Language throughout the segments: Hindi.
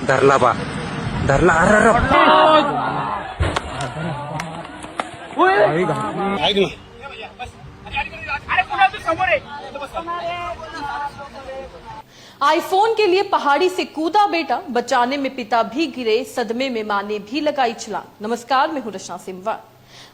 धरला बा धरला आईफोन के लिए पहाड़ी से कूदा बेटा, बचाने में पिता भी गिरे, सदमे में मां ने भी लगाई छलांग। नमस्कार, मैं हूं रचना सिमवार।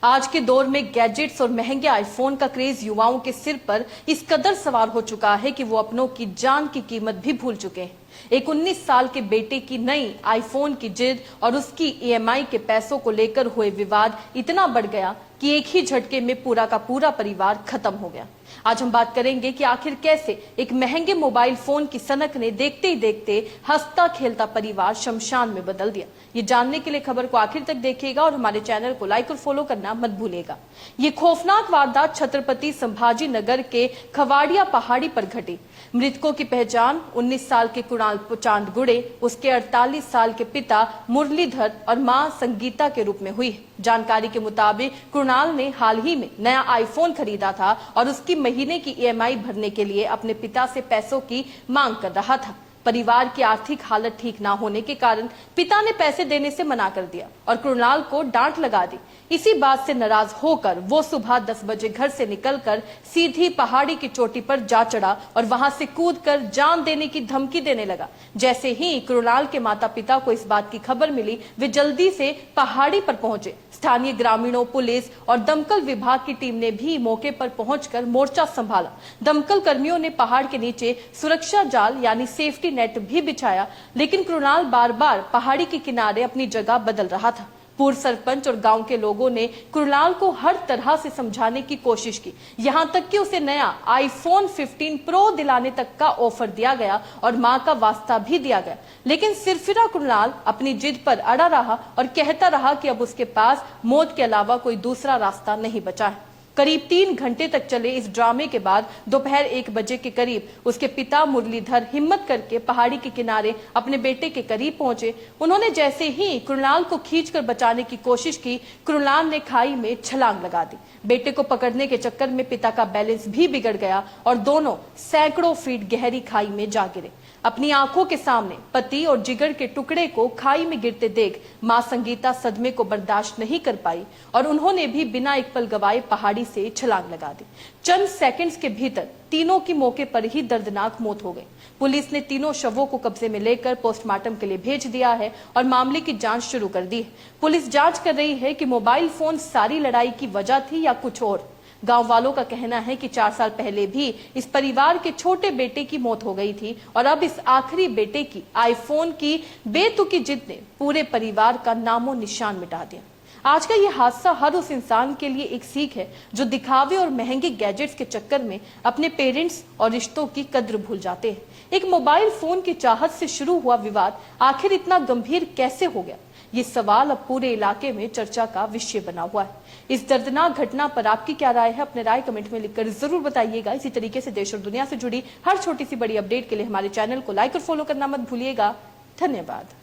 आज के दौर में गैजेट्स और महंगे आईफोन का क्रेज युवाओं के सिर पर इस कदर सवार हो चुका है कि वो अपनों की जान की कीमत भी भूल चुके हैं। एक 19 साल के बेटे की नई आईफोन की जिद और उसकी ईएमआई के पैसों को लेकर हुए विवाद इतना बढ़ गया कि एक ही झटके में पूरा का पूरा परिवार खत्म हो गया। आज हम बात करेंगे कि आखिर कैसे एक महंगे मोबाइल फोन की सनक ने देखते ही देखते हंसता खेलता परिवार शमशान में बदल दिया। ये जानने के लिए खबर को आखिर तक देखिएगा और हमारे चैनल को लाइक और फॉलो करना मत भूलिएगा। ये खौफनाक वारदात छत्रपति संभाजी नगर के खवाड़िया पहाड़ी पर घटी। मृतकों की पहचान 19 साल के कुणाल चांद गुड़े, उसके 48 साल के पिता मुरलीधर और मां संगीता के रूप में हुई। जानकारी के मुताबिक कुणाल ने हाल ही में नया आईफोन खरीदा था और उसकी महीने की ईएमआई भरने के लिए अपने पिता से पैसों की मांग कर रहा था। परिवार की आर्थिक हालत ठीक ना होने के कारण पिता ने पैसे देने से मना कर दिया और कुणाल को डांट लगा दी। इसी बात से नाराज होकर वो सुबह 10 बजे घर से निकलकर सीधी पहाड़ी की चोटी पर जा चढ़ा और वहां से कूदकर जान देने की धमकी देने लगा। जैसे ही कुणाल के माता पिता को इस बात की खबर मिली, वे जल्दी से पहाड़ी पर पहुंचे। स्थानीय ग्रामीणों, पुलिस और दमकल विभाग की टीम ने भी मौके पर पहुंचकर मोर्चा संभाला। दमकल कर्मियों ने पहाड़ के नीचे सुरक्षा जाल यानी सेफ्टी नेट भी बिछाया, लेकिन कुणाल बार बार पहाड़ी के किनारे अपनी जगह बदल रहा था। पूर्व सरपंच और गांव के लोगों ने कुणाल को हर तरह से समझाने की कोशिश की, यहां तक कि उसे नया आईफोन 15 प्रो दिलाने तक का ऑफर दिया गया और मां का वास्ता भी दिया गया। लेकिन सिरफिरा कुणाल अपनी जिद पर अड़ा रहा और कहता रहा कि अब उसके पास मौत के अलावा कोई दूसरा रास्ता नहीं बचा है। करीब 3 घंटे तक चले इस ड्रामे के बाद दोपहर 1 बजे के करीब उसके पिता मुरलीधर हिम्मत करके पहाड़ी के किनारे अपने बेटे के करीब पहुंचे। उन्होंने जैसे ही कुणाल को खींचकर बचाने की कोशिश की, कुणाल ने खाई में छलांग लगा दी। बेटे को पकड़ने के चक्कर में पिता का बैलेंस भी बिगड़ गया और दोनों सैकड़ों फीट गहरी खाई में जा गिरे। अपनी आंखों के सामने पति और जिगर के टुकड़े को खाई में गिरते देख मां संगीता सदमे को बर्दाश्त नहीं कर पाई और उन्होंने भी बिना एक पल गवाए पहाड़ी से छलांग लगा दी। चंद सेकंड्स के भीतर तीनों की मौके पर ही दर्दनाक मौत हो गई। पुलिस ने तीनों शवों को कब्जे में लेकर पोस्टमार्टम के लिए भेज दिया है और मामले की जांच शुरू कर दी है। पुलिस जांच कर रही है कि मोबाइल फोन सारी लड़ाई की वजह थी या कुछ और। गांव वालों का कहना है कि 4 साल पहले भी इस परिवार के छोटे बेटे की मौत हो गई थी और अब इस आखिरी बेटे की आईफोन की बेतुकी जिद ने पूरे परिवार का नामो निशान मिटा दिया। आज का ये हादसा हर उस इंसान के लिए एक सीख है जो दिखावे और महंगे गैजेट्स के चक्कर में अपने पेरेंट्स और रिश्तों की कद्र भूल जाते हैं। एक मोबाइल फोन की चाहत से शुरू हुआ विवाद आखिर इतना गंभीर कैसे हो गया, ये सवाल अब पूरे इलाके में चर्चा का विषय बना हुआ है। इस दर्दनाक घटना पर आपकी क्या राय है, अपने राय कमेंट में लिखकर जरूर बताइएगा। इसी तरीके से देश और दुनिया से जुड़ी हर छोटी सी बड़ी अपडेट के लिए हमारे चैनल को लाइक और फॉलो करना मत भूलिएगा। धन्यवाद।